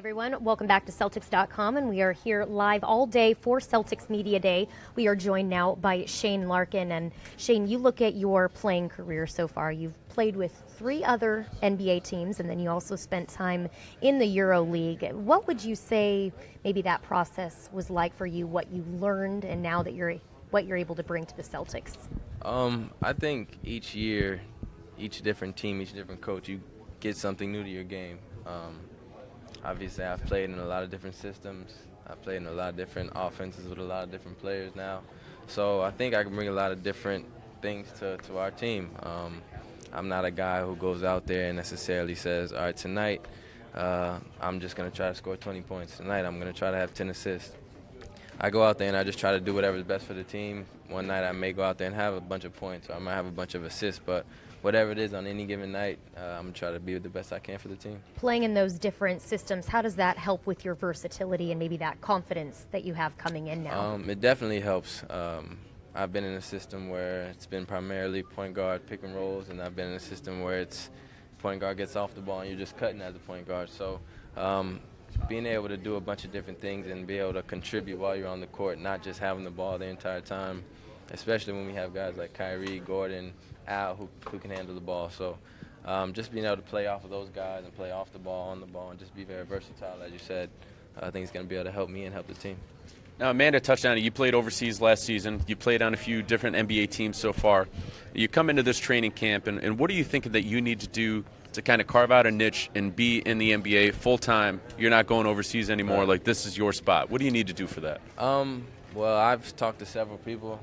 Everyone, welcome back to Celtics.com, and we are here live all day for Celtics Media Day. We are joined now by Shane Larkin, and Shane, you look at your playing career so far. You've played with 3 other NBA teams, and then you also spent time in the Euroleague. What would you say maybe that process was like for you, what you learned, and now that what you're able to bring to the Celtics? I think each year, each different team, each different coach, you get something new to your game. Obviously, I've played in a lot of different systems. I've played in a lot of different offenses with a lot of different players now. So I think I can bring a lot of different things to our team. I'm not a guy who goes out there and necessarily says, all right, tonight I'm just going to try to score 20 points. Tonight I'm going to try to have 10 assists. I go out there and I just try to do whatever's best for the team. One night I may go out there and have a bunch of points, or I might have a bunch of assists, but whatever it is on any given night, I'm going to try to be the best I can for the team. Playing in those different systems, how does that help with your versatility and maybe that confidence that you have coming in now? It definitely helps. I've been in a system where it's been primarily point guard pick and rolls, and I've been in a system where it's point guard gets off the ball and you're just cutting as a point guard. So being able to do a bunch of different things and be able to contribute while you're on the court, not just having the ball the entire time, especially when we have guys like Kyrie, Gordon, Al who can handle the ball. So just being able to play off of those guys and play off the ball, on the ball, and just be very versatile, as you said, I think it's going to be able to help me and help the team. Now, Amanda touched on it. You played overseas last season. You played on a few different NBA teams so far. You come into this training camp, and what are you thinking that you need to do to kind of carve out a niche and be in the NBA full-time? You're not going overseas anymore. Right. Like, this is your spot. What do you need to do for that? Well, I've talked to several people,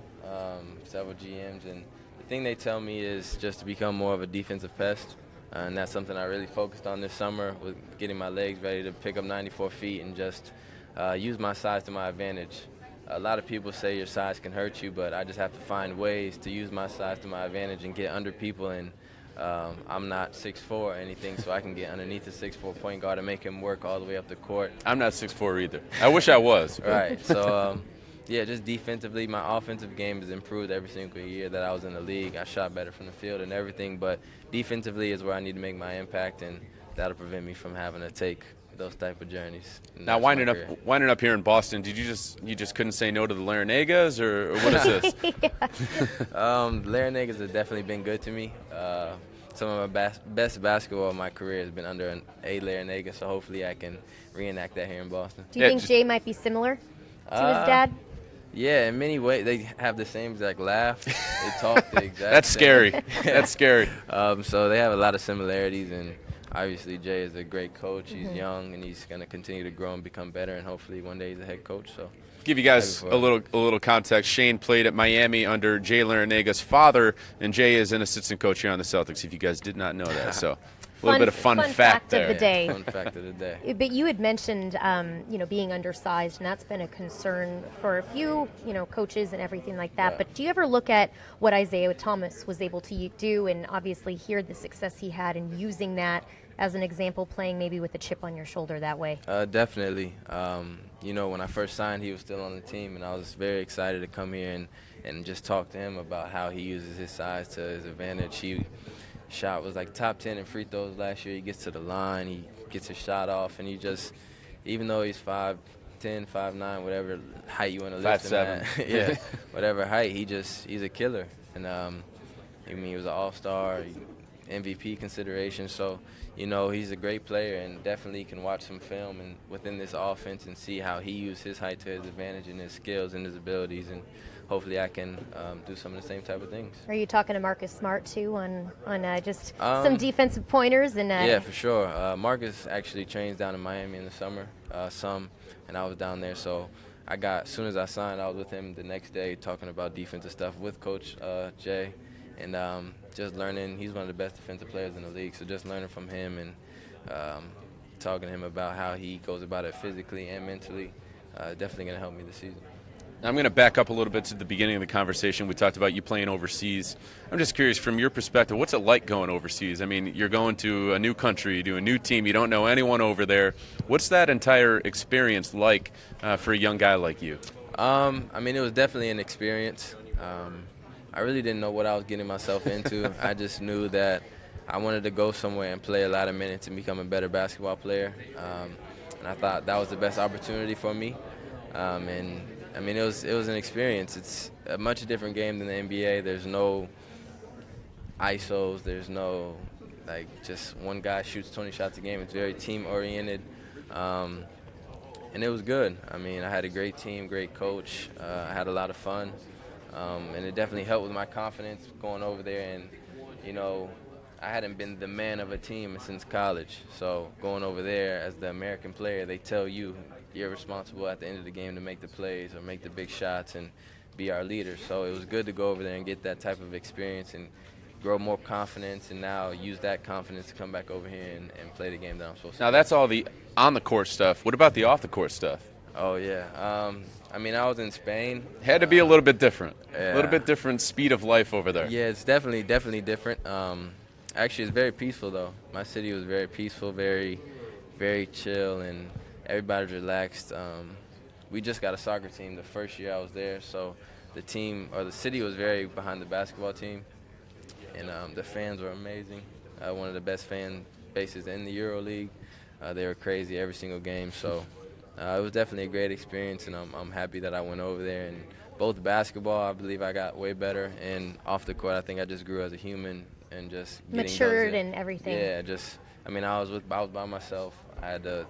several GMs, and the thing they tell me is just to become more of a defensive pest. And that's something I really focused on this summer, with getting my legs ready to pick up 94 feet and just use my size to my advantage. A lot of people say your size can hurt you, but I just have to find ways to use my size to my advantage and get under people. And I'm not 6'4" or anything, so I can get underneath a 6'4" point guard and make him work all the way up the court. I'm not 6'4" either. I wish I was. Right. So, yeah, just defensively, my offensive game has improved every single year that I was in the league. I shot better from the field and everything, but defensively is where I need to make my impact, and that'll prevent me from having to take those type of journeys. Now, winding up here in Boston, you just couldn't say no to the Larinagas, or what is this? Larinagas have definitely been good to me. Some of my best basketball of my career has been under a Larinaga, so hopefully I can reenact that here in Boston. Do you think Jay might be similar to his dad? Yeah, in many ways. They have the same exact laugh. They talk the exact That's same. scary. That's scary. So they have a lot of similarities, and obviously Jay is a great coach. He's young, and he's going to continue to grow and become better, and hopefully one day he's a head coach. So Give you guys a little context. Shane played at Miami under Jay Larinaga's father, and Jay is an assistant coach here on the Celtics, if you guys did not know that. So a little bit of fun fact there. Of the day. Fun fact of the day. But you had mentioned, being undersized, and that's been a concern for a few, coaches and everything like that. Yeah. But do you ever look at what Isaiah Thomas was able to do, and obviously hear the success he had in using that as an example, playing maybe with a chip on your shoulder that way? Definitely. When I first signed, he was still on the team, and I was very excited to come here and just talk to him about how he uses his size to his advantage. He shot was like top 10 in free throws last year. He gets to the line, he gets his shot off, and he just, even though he's 5'10", 5'9", whatever height you want to lift him at, yeah, whatever height, he's a killer. And he was an all-star, MVP consideration. So, he's a great player, and definitely can watch some film and within this offense and see how he used his height to his advantage and his skills and his abilities. And hopefully I can do some of the same type of things. Are you talking to Marcus Smart, too, on just some defensive pointers? Yeah, for sure. Marcus actually trains down in Miami in the summer, and I was down there. So as soon as I signed, I was with him the next day talking about defensive stuff with Coach Jay. And just learning, he's one of the best defensive players in the league, so just learning from him and talking to him about how he goes about it physically and mentally, definitely going to help me this season. I'm going to back up a little bit to the beginning of the conversation. We talked about you playing overseas. I'm just curious, from your perspective, what's it like going overseas? I mean, you're going to a new country, to a new team, you don't know anyone over there. What's that entire experience like for a young guy like you? It was definitely an experience. I really didn't know what I was getting myself into. I just knew that I wanted to go somewhere and play a lot of minutes and become a better basketball player. I thought that was the best opportunity for me. And I mean, it was an experience. It's a much different game than the NBA. There's no ISOs. There's no just one guy shoots 20 shots a game. It's very team oriented, and it was good. I mean, I had a great team, great coach. I had a lot of fun, and it definitely helped with my confidence going over there. And I hadn't been the man of a team since college, so going over there as the American player, they tell you you're responsible at the end of the game to make the plays or make the big shots and be our leader. So it was good to go over there and get that type of experience and grow more confidence, and now use that confidence to come back over here and play the game that I'm supposed to. Now, that's all the on-the-court stuff. What about the off-the-court stuff? Oh, yeah. I mean, I was in Spain. Had to be a little bit different. Yeah. A little bit different speed of life over there. Yeah, it's definitely different. Actually, it's very peaceful, though. My city was very peaceful, very, very chill, and everybody's relaxed. We just got a soccer team the first year I was there, so the city was very behind the basketball team, and the fans were amazing. One of the best fan bases in the Euroleague. They were crazy every single game, so it was definitely a great experience, and I'm happy that I went over there. And both basketball, I believe I got way better, and off the court, I think I just grew as a human and just matured and everything. Yeah, I was by myself. I had to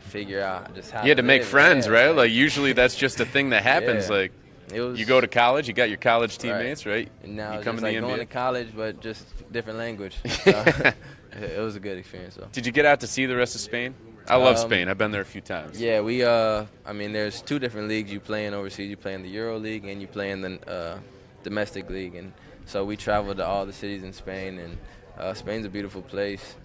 figure out just how you had to make friends, yeah. right? Like usually that's just a thing that happens. Yeah. Like you go to college, you got your college teammates, right? And now you it's come just in the like NBA. going to college, but just different language. It was a good experience, though. Did you get out to see the rest of Spain? I love Spain. I've been there a few times. Yeah, I mean, there's two different leagues you play in overseas. You play in the Euroleague and you play in the domestic league. And so we traveled to all the cities in Spain, and Spain's a beautiful place.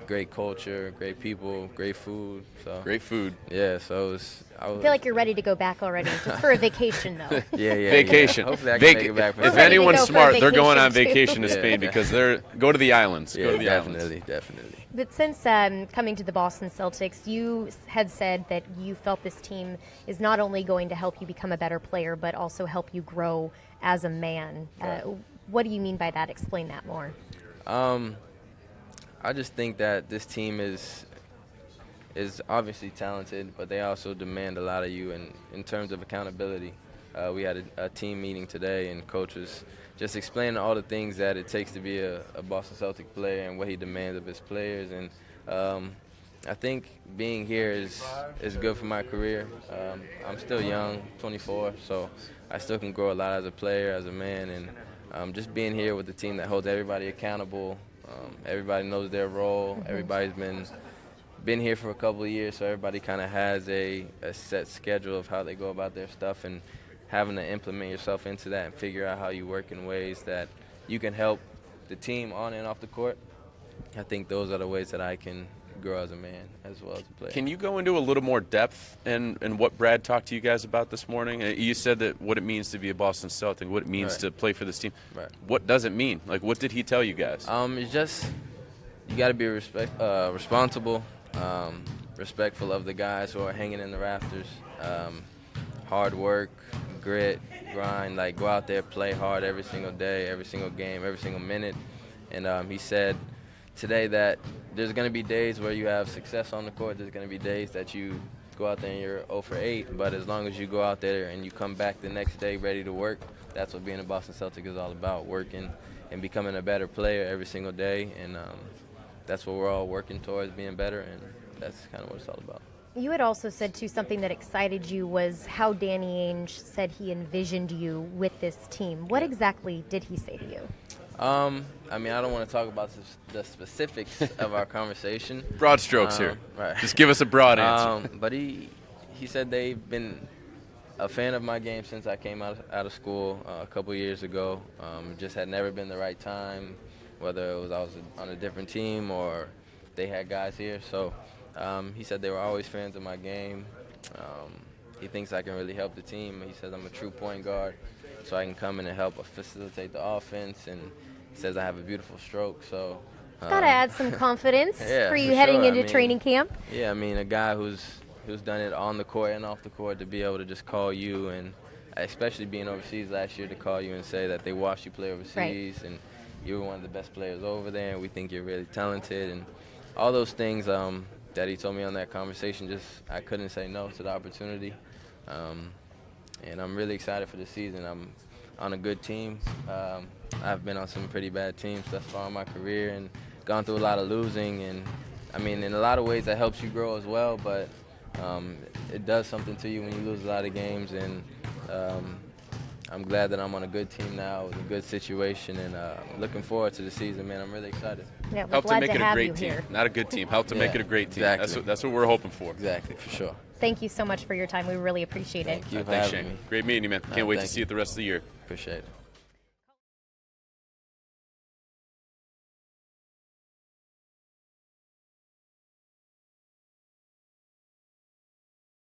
Great culture, great people, great food. So Great food. yeah, so I I feel like you're ready to go back already, just for a vacation, though. yeah. Vacation. Hopefully I can make it back for If ready to anyone's go for a smart, they're going on vacation, vacation to too. Spain Yeah. because go to the islands. Yeah, Go to the islands. definitely. But since coming to the Boston Celtics, you had said that you felt this team is not only going to help you become a better player, but also help you grow as a man. What do you mean by that? Explain that more. I just think that this team is obviously talented, but they also demand a lot of you in terms of accountability. We had a team meeting today, and coach was just explaining all the things that it takes to be a Boston Celtic player and what he demands of his players. And I think being here is good for my career. I'm still young, 24, so I still can grow a lot as a player, as a man, and just being here with the team that holds everybody accountable. Everybody knows their role. Everybody's been here for a couple of years, so everybody kind of has a set schedule of how they go about their stuff, and having to implement yourself into that and figure out how you work in ways that you can help the team on and off the court. I think those are the ways that I can grow as a man as well as a player. Can you go into a little more depth in what Brad talked to you guys about this morning? You said that what it means to be a Boston Celtic, what it means to play for this team. Right. What does it mean? Like, what did he tell you guys? It's just you got to be responsible, respectful of the guys who are hanging in the rafters. Hard work, grit, grind. Like, go out there, play hard every single day, every single game, every single minute. And he said today that there's going to be days where you have success on the court. There's going to be days that you go out there and you're 0 for 8. But as long as you go out there and you come back the next day ready to work, that's what being a Boston Celtic is all about, working and becoming a better player every single day. And that's what we're all working towards, being better, and that's kind of what it's all about. You had also said, too, something that excited you was how Danny Ainge said he envisioned you with this team. What exactly did he say to you? I mean, I don't want to talk about the specifics of our conversation. Broad strokes here. Right. Just give us a broad answer. But he said they've been a fan of my game since I came out of school a couple years ago. Just had never been the right time, whether it was I was on a different team or they had guys here. So he said they were always fans of my game. He thinks I can really help the team. He says I'm a true point guard, so I can come in and help facilitate the offense. And he says I have a beautiful stroke. So Got to add some confidence yeah, for you for heading sure. into I mean, training camp. Yeah, I mean, a guy who's done it on the court and off the court, to be able to just call you, and especially being overseas last year, to call you and say that they watched you play overseas and you were one of the best players over there, and we think you're really talented, and all those things. that he told me on that conversation, I couldn't say no to the opportunity. And I'm really excited for the season. I'm on a good team. I've been on some pretty bad teams thus far in my career and gone through a lot of losing. And, I mean, in a lot of ways that helps you grow as well, but it does something to you when you lose a lot of games. And I'm glad that I'm on a good team now with a good situation, and looking forward to the season, man. I'm really excited. Yeah, we're Help to glad make to it a have great you team, here. not a good team. Help to make it a great team. Exactly. That's what we're hoping for. Exactly, for sure. Thank you so much for your time. We really appreciate it. Thank you for Thanks, having Shane. me. Great meeting you, man. Can't wait to thank see you you. it the rest of the year. Appreciate it.